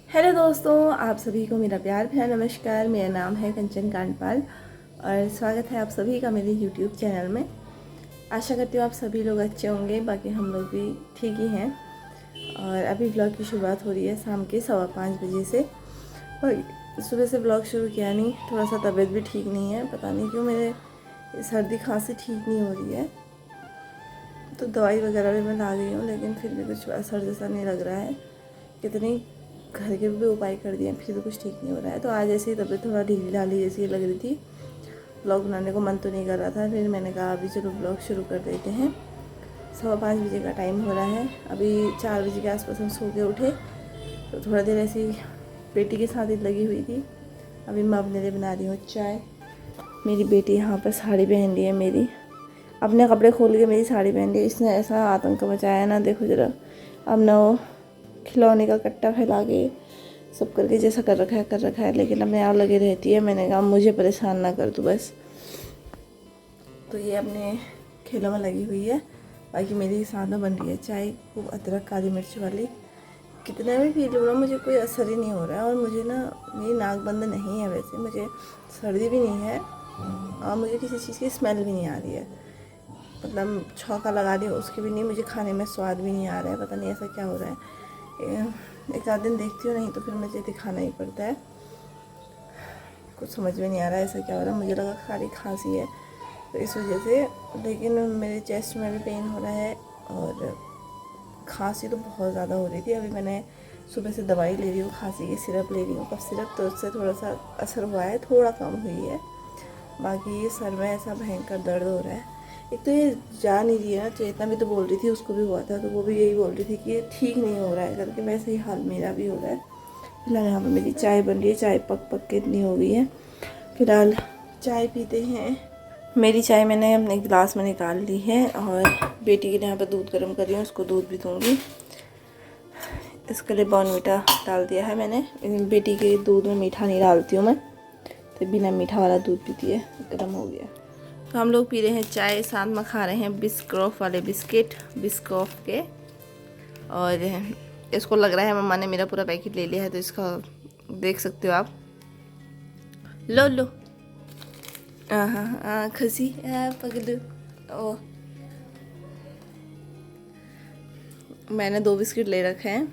Hello दोस्तों, आप सभी को मेरा प्यार भरा नमस्कार। मेरा नाम है कंचन कांडपाल और स्वागत है आप सभी का मेरे यूट्यूब चैनल में। आशा करती हूँ आप सभी लोग अच्छे होंगे, बाकी हम लोग भी ठीक ही हैं। और अभी ब्लॉग की शुरुआत हो रही है शाम के 5:15 बजे से। और सुबह से ब्लॉग शुरू किया नहीं, थोड़ा सा तबीयत भी ठीक नहीं है, पता नहीं क्यों मेरे सर्दी खांसी ठीक नहीं हो रही है। तो दवाई वगैरह भी मैं ला गई हूँ, लेकिन फिर भी कुछ असर जैसा नहीं लग रहा है। कितनी घर के भी उपाय कर दिए, फिर भी कुछ ठीक नहीं हो रहा है। तो आज ऐसे ही तबीयत थोड़ा ढीली ढाली जैसी लग रही थी, ब्लॉग बनाने को मन तो नहीं कर रहा था। फिर मैंने कहा अभी चलो ब्लॉग शुरू कर देते हैं। 5:15 बजे का टाइम हो रहा है। अभी 4 बजे के आसपास हम सो के उठे, तो थोड़ा देर ऐसे ही बेटी के साथ ही लगी हुई थी। अभी मैं अपने लिए बना रही हूँ चाय। मेरी बेटी यहाँ पर साड़ी पहन रही है, मेरी अपने कपड़े खोल के मेरी साड़ी पहन रही है। इसने ऐसा आतंक मचाया ना, देखो ज़रा। अब ना वो खिलौने का कट्टा फैला के सब करके जैसा कर रखा है, लेकिन अब मैं यहाँ लगे रहती है। मैंने कहा मुझे परेशान ना कर तू बस। तो ये अपने खेलों में लगी हुई है। बाकी मेरी साथ में बन रही है चाय, खूब अदरक काली मिर्च वाली। कितना भी पी लूँ ना, मुझे कोई असर ही नहीं हो रहा है। और मुझे ना, मेरी नाक बंद नहीं है वैसे, मुझे सर्दी भी नहीं है और मुझे किसी चीज़ की स्मेल भी नहीं आ रही है। मतलब छौंका लगा रही हूँ उसकी भी नहीं, मुझे खाने में स्वाद भी नहीं आ रहा है। पता नहीं ऐसा क्या हो रहा है। एक आध दिन देखती हूँ, नहीं तो फिर मुझे दिखाना ही पड़ता है। कुछ समझ में नहीं आ रहा है ऐसा क्या हो रहा है। मुझे लगा खाली खांसी है तो इस वजह से, लेकिन मेरे चेस्ट में भी पेन हो रहा है और खांसी तो बहुत ज़्यादा हो रही थी। अभी मैंने सुबह से दवाई ले रही हूँ, खांसी की सिरप ले रही हूँ, कफ सिरप, तो उससे थोड़ा सा असर हुआ है, थोड़ा कम हुई है। बाकी ये सर में ऐसा भयंकर दर्द हो रहा है। एक तो ये जा नहीं रही है ना, चेतना भी तो बोल रही थी, उसको भी हुआ था, तो वो भी यही बोल रही थी कि ये ठीक नहीं हो रहा है करके। वैसे ही हाल मेरा भी हो रहा है। फिलहाल यहाँ पर मेरी चाय बन रही है, चाय पक पक के इतनी हो गई है। फिलहाल चाय पीते हैं। मेरी चाय मैंने अपने गिलास में निकाल ली है और बेटी के लिए यहाँ पर दूध गर्म कर रही हूँ, उसको दूध भी दूँगी। इसके लिए बॉर्नवीटा डाल दिया है मैंने। बेटी के दूध में मीठा नहीं डालती हूँ मैं, तो बिना मीठा वाला दूध पीती है। गर्म हो गया तो हम लोग पी रहे हैं चाय, साथ में खा रहे हैं बिस्क्रॉफ वाले बिस्किट, बिस्कॉफ के। और इसको लग रहा है मम्मा ने मेरा पूरा पैकेट ले लिया है, तो इसका देख सकते हो आप। लो लो, हाँ खसी पकड़ो। ओ, मैंने 2 बिस्किट ले रखे हैं।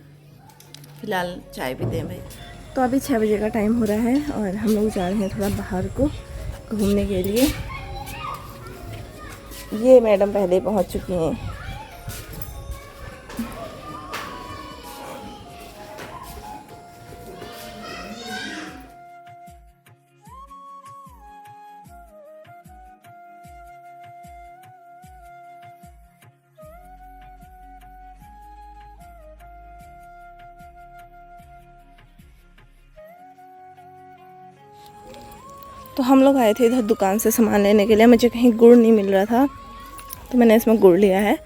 फिलहाल चाय पीते हैं भाई। तो अभी 6 बजे का टाइम हो रहा है और हम लोग जा रहे हैं थोड़ा बाहर को घूमने के लिए। ये मैडम पहले पहुंच चुकी हैं। तो हम लोग आए थे इधर दुकान से सामान लेने के लिए। मुझे कहीं गुड़ नहीं मिल रहा था, तो मैंने इसमें गुड़ लिया है।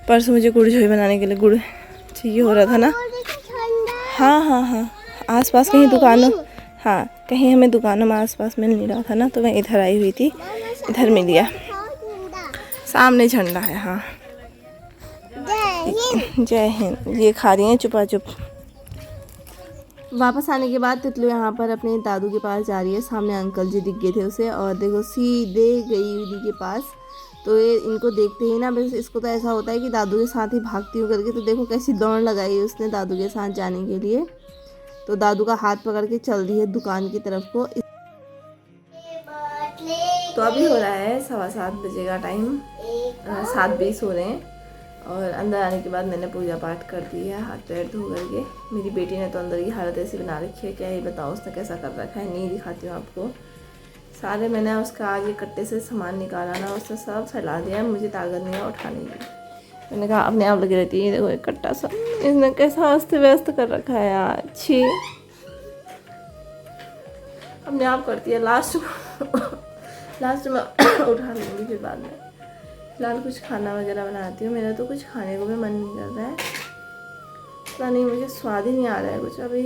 परसों मुझे गुड़ झोई बनाने के लिए गुड़ चाहिए हो रहा था ना। हाँ हाँ हाँ, आसपास कहीं दुकानों, हाँ कहीं हमें दुकानों में आसपास मिल नहीं रहा था ना, तो मैं इधर आई हुई थी, इधर मिल गया। सामने झंडा है, हाँ। जय हिंद। ये खा रही हैं चुपा चुप। वापस आने के बाद तितलू यहाँ पर अपने दादू के पास जा रही है। सामने अंकल जी दिख गए थे उसे, और देखो सीधे गई उन्हीं के पास। तो ये इनको देखते ही ना, बस इसको तो ऐसा होता है कि दादू के साथ ही भागती हूँ करके। तो देखो कैसी दौड़ लगाई उसने दादू के साथ जाने के लिए। तो दादू का हाथ पकड़ के चल रही है दुकान की तरफ को। तो अभी हो रहा है 7:15 बजे का टाइम, 7:20 हो रहे हैं। और अंदर आने के बाद मैंने पूजा पाठ कर दी है, हाथ पैर धो करके। मेरी बेटी ने तो अंदर की हालत ऐसी बना रखी है, क्या ही बताओ उसने कैसा कर रखा है। नहीं दिखाती हूँ आपको। सारे मैंने उसका आगे कट्टे से सामान निकाला ना, उसने सब फैला दिया है। मुझे ताकत नहीं है उठाने की। मैंने कहा अपने आप लगी रहती है। देखो एक कट्टा सा इसने कैसा अस्त व्यस्त कर रखा है यार, छी। अपने आप करती है, लास्ट में उठा लूँगी फिर बाद में। फिलहाल कुछ खाना वगैरह बनाती हूँ। मेरा तो कुछ खाने को भी मन नहीं कर रहा है, पता नहीं मुझे स्वाद ही नहीं आ रहा है कुछ। अभी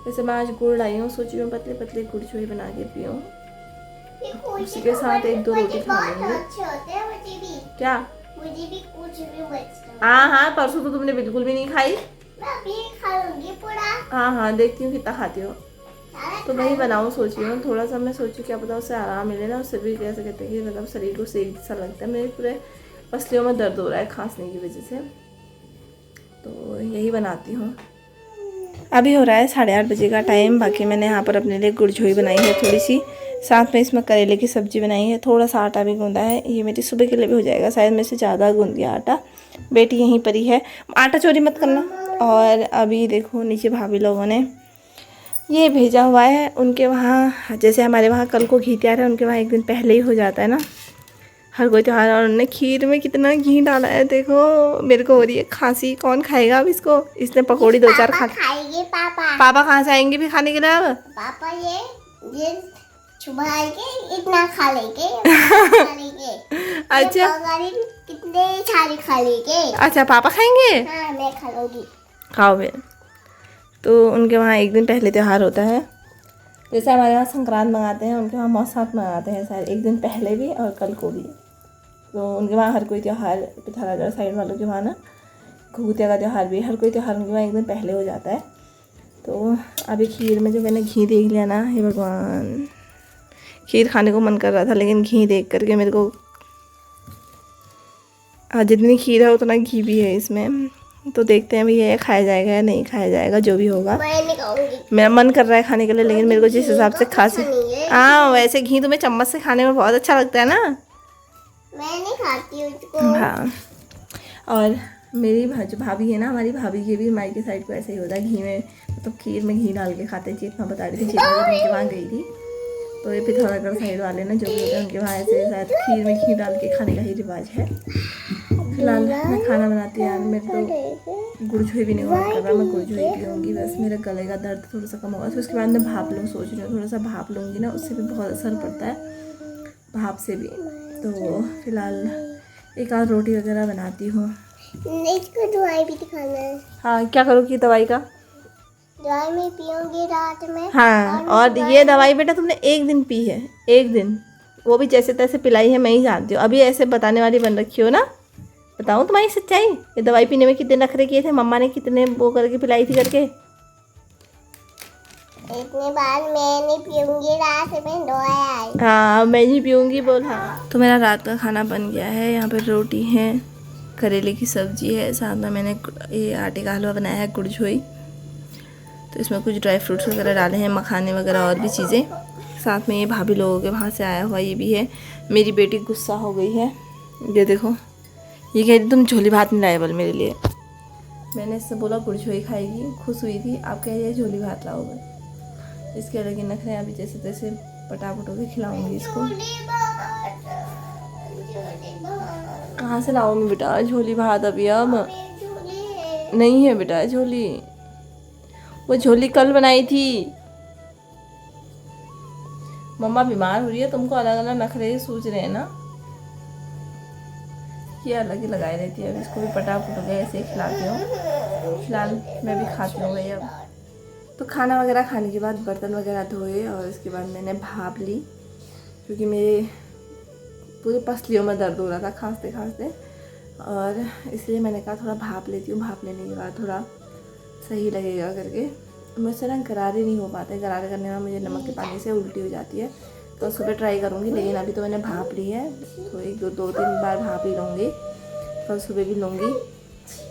जैसे मैं आज गुड़ लाई हूँ, सोची हूँ पतले पतले गुड़ छोई बना के पीऊँ, उसी के साथ 1-2 रोटी खा लूँगी। क्या? मुझे भी कुछ भी बचता। हाँ हाँ, परसों तो तुमने बिल्कुल भी नहीं खाई। हाँ हाँ, देखती हूँ कितना खाती हो। तो वही बनाऊँ सोच रही हूँ, थोड़ा सा मैं सोचूँ क्या पता उससे आराम मिले ना, उससे भी कैसे कहते हैं कि मतलब शरीर को सेक सा लगता है। मेरे पूरे पसलियों में दर्द हो रहा है खांसने की वजह से, तो यही बनाती हूँ। अभी हो रहा है 8:30 बजे का टाइम। बाकी मैंने यहाँ पर अपने लिए गुड़झोई बनाई है थोड़ी सी, साथ में इसमें करेले की सब्ज़ी बनाई है, थोड़ा सा आटा भी गूंदा है। ये मेरी सुबह के लिए भी हो जाएगा, शायद मेरे से ज़्यादा गूंद दिया आटा। बेटी यहीं पर ही है, आटा चोरी मत करना। और अभी देखो नीचे भाभी लोगों ने ये भेजा हुआ है, उनके वहाँ जैसे हमारे वहाँ कल को घी तैयार है, उनके वहाँ एक दिन पहले ही हो जाता है ना हर कोई त्योहार। और उन्होंने खीर में कितना घी डाला है देखो। मेरे को हो रही है खांसी, कौन खाएगा अब इसको। इसने पकौड़ी 2-4 खा खाएंगे। पापा कहाँ से आएंगे भी खाने के लिए अब? पापा ये सुबह आएंगे, इतना खा लेंगे, खा लेंगे। अच्छा कितने सारे खा लेंगे। अच्छा, पापा खाएंगे? हाँ, मैं खा लूंगी। खाओ फिर। तो उनके वहाँ एक दिन पहले त्यौहार होता है, जैसे हमारे वहाँ संक्रांत मंगाते हैं, उनके वहाँ मौसात मंगाते हैं शायद एक दिन पहले भी और कल को भी। तो उनके वहाँ हर कोई त्यौहार, पिथौरागढ़ साइड वालों के वहाँ ना घुघुतिया का त्यौहार भी, हर कोई त्यौहार उनके वहाँ एक दिन पहले हो जाता है। तो अभी खीर में जो मैंने घी देख लिया ना, हे भगवान, खीर खाने को मन कर रहा था, लेकिन घी देख करके मेरे को, जितनी खीर है उतना घी भी है इसमें। तो देखते हैं भैया ये खाया जाएगा या नहीं खाया जाएगा, जो भी होगा। मैं नहीं खाऊंगी। मेरा मन कर रहा है खाने के लिए, लेकिन मेरे को जिस हिसाब से खांसी, हाँ वैसे घी तुम्हें चम्मच से खाने में बहुत अच्छा लगता है ना। मैं नहीं खाती हूँ उसको। हाँ, और मेरी जो भाभी है ना, हमारी भाभी के भी मायके साइड को ऐसे ही होता है, घी में मतलब खीर में घी डाल के खाते हैं। चेतना बता रही थी, चेतना जब उनके वहाँ गई थी, तो ये पिथौरागढ़ साइड वाले ना जो भी होते हैं उनके वहाँ ऐसे शायद खीर में घी डाल के खाने का ही रिवाज है। फिलहाल मैं खाना बनाती यार, मेरे तो गुड़झोई भी नहीं मन कर रहा, मैं गुड़झोई पीऊँगी बस। मेरे गले का दर्द थोड़ा सा कम होगा, फिर उसके बाद मैं भाप लूँ, सोच रही हूँ थोड़ा सा भाप लूँगी ना, उससे भी बहुत असर पड़ता है भाप से भी। तो फिलहाल एक आध रोटी वगैरह बनाती हूँ। इसको दवाई भी दिखाना है। हाँ, क्या करोगी दवाई का? दवाई में पीऊंगी रात में। हाँ, और ये दवाई बेटा तुमने एक दिन पी है, एक दिन, वो भी जैसे तैसे पिलाई है, मैं ही जानती हूँ। अभी ऐसे बताने वाली बन रखी हो ना, बताऊँ तुम्हारी सच्चाई। ये दवाई पीने में कितने नखरे किए थे, मम्मा ने कितने वो करके पिलाई थी करके। इतने बार मैं नहीं पीऊंगी, रात में दवाई। हाँ, मैं नहीं पीऊँगी बोल। हाँ, तो मेरा रात का खाना बन गया है। यहाँ पर रोटी है, करेले की सब्जी है, साथ में मैंने ये आटे का हलवा बनाया है गुड़झोई। तो इसमें कुछ ड्राई फ्रूट्स वगैरह डाले हैं, मखाने वगैरह और भी चीज़ें। साथ में ये भाभी लोगों के वहाँ से आया हुआ ये भी है। मेरी बेटी गुस्सा हो गई है, ये देखो, ये कह रही तुम झोली भात नहीं लाए बोल मेरे लिए। मैंने इससे बोला गुड़झोई खाएगी, खुश हुई थी, आप कह रही है झोली भात लाओगे। इसके अलग ही नखरे, अभी जैसे तैसे पटापट होकर खिलाऊंगी इसको। कहाँ से लाऊंगी बेटा झोली भात अभी? अब नहीं है बेटा झोली, वो झोली कल बनाई थी। मम्मा बीमार हो रही है, तुमको अलग अलग नखरे सूझ रहे हैं ना, ये अलग ही लगाई रहती है। अब इसको भी पटापट हो गया, ऐसे ही खिलाती हूँ। फिलहाल मैं भी खाती हूँ भाई। अब तो खाना वगैरह खाने के बाद बर्तन वगैरह धोए और इसके बाद मैंने भाप ली, क्योंकि मेरे पूरे पसलियों में दर्द हो रहा था खांसते खांसते, और इसलिए मैंने कहा थोड़ा भाप लेती हूँ, भाप लेने के बाद थोड़ा सही लगेगा करके। मुझसे ना गरारे नहीं हो पाते, गरारे करने में मुझे नमक के पानी से उल्टी हो जाती है, तो सुबह ट्राई करूँगी। लेकिन अभी तो मैंने भाप ली है, तो एक दो तीन बार भाप ही लूँगी, कल सुबह भी लूँगी।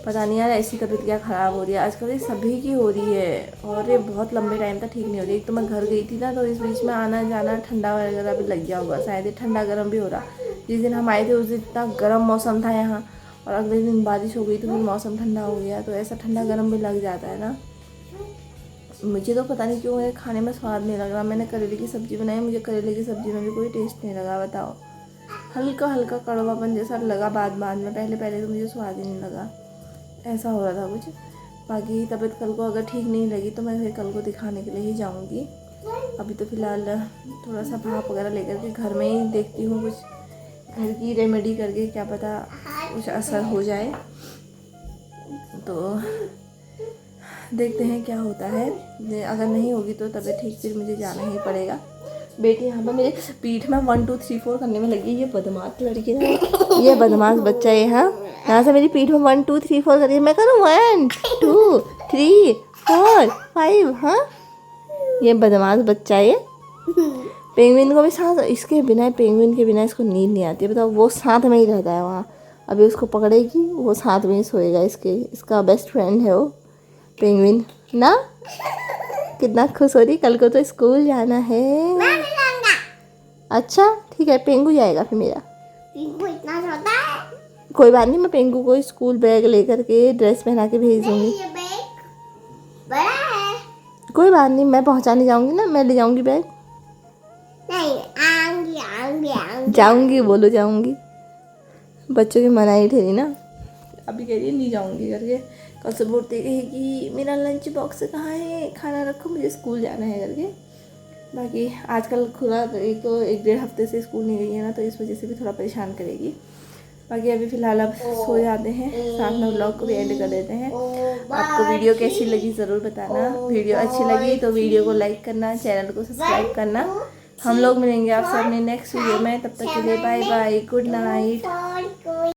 पता नहीं यार ऐसी तबीयत क्या ख़राब हो रही है आजकल, ये सभी की हो रही है, और ये बहुत लंबे टाइम तक ठीक नहीं हो रही। एक तो मैं घर गई थी ना, तो इस बीच में आना जाना ठंडा वगैरह भी लग गया होगा, शायद ये ठंडा गर्म भी हो रहा। जिस दिन हम आए थे उस दिन इतना गर्म मौसम था यहाँ, और अगले दिन बारिश हो गई तो फिर मौसम ठंडा हो गया, तो ऐसा ठंडा गर्म भी लग जाता है ना। मुझे तो पता नहीं क्यों मेरे खाने में स्वाद नहीं लग रहा। मैंने करेले की सब्ज़ी बनाई, मुझे करेले की सब्ज़ी में भी कोई टेस्ट नहीं लगा, बताओ। हल्का हल्का कड़वापन जैसा लगा बाद में, पहले तो मुझे स्वाद ही नहीं लगा, ऐसा हो रहा था कुछ। बाकी तबीयत कल को अगर ठीक नहीं लगी तो मैं फिर कल को दिखाने के लिए ही जाऊंगी। अभी तो फ़िलहाल थोड़ा सा भाप वगैरह लेकर के घर में ही देखती हूँ, कुछ घर की रेमेडी करके, क्या पता कुछ असर हो जाए। तो देखते हैं क्या होता है, अगर नहीं होगी तो तबीयत ठीक, फिर मुझे जाना ही पड़ेगा। बेटी यहाँ पर मेरे पीठ में 1 2 3 4 करने में लगी, ये बदमाश लड़की ना, ये बदमाश बच्चा है। यहाँ से मेरी पीठ में 1 2 3 4 करिए, मैं करूँ 1 2 3 4 5। हाँ ये बदमाश बच्चा है ये। पेंगुइन को भी साथ, इसके बिना, पेंगुइन के बिना इसको नींद नहीं आती। बताओ, वो साथ में ही रहता है वहाँ। अभी उसको पकड़ेगी, वो साथ में ही सोएगा। इसका बेस्ट फ्रेंड है वो पेंगुइन ना। कितना खुश हो रही, कल को तो स्कूल जाना है। अच्छा ठीक है, पेंगू जाएगा फिर मेरा। पिंकू इतना छोटा है। कोई बात नहीं, मैं पेंगू को स्कूल बैग लेकर के ड्रेस पहना के भेज दूँगी। ये बैग बड़ा है। कोई बात नहीं, मैं पहुँचाने जाऊँगी ना, मैं ले जाऊँगी बैग। नहीं, आऊंगी। जाऊँगी बोलो, जाऊँगी। बच्चों की मनाही ठहरी ना। अभी कह रही है नहीं जाऊँगी करके। कल से बोलती कहेगी मेरा लंच बॉक्स कहाँ है, खाना रखो, मुझे स्कूल जाना है करके। बाकी आजकल खुला, एक तो 1-1.5 हफ्ते से स्कूल नहीं गई है ना, तो इस वजह से भी थोड़ा परेशान करेगी। बाकी अभी फ़िलहाल अब सो जाते हैं, साथ में व्लॉग को भी एंड कर देते हैं। आपको वीडियो कैसी लगी ज़रूर बताना। वीडियो अच्छी लगी तो वीडियो को लाइक करना, चैनल को सब्सक्राइब करना। हम लोग मिलेंगे आपसे अपने नेक्स्ट वीडियो में। तब तक के लिए बाय बाय, गुड नाइट।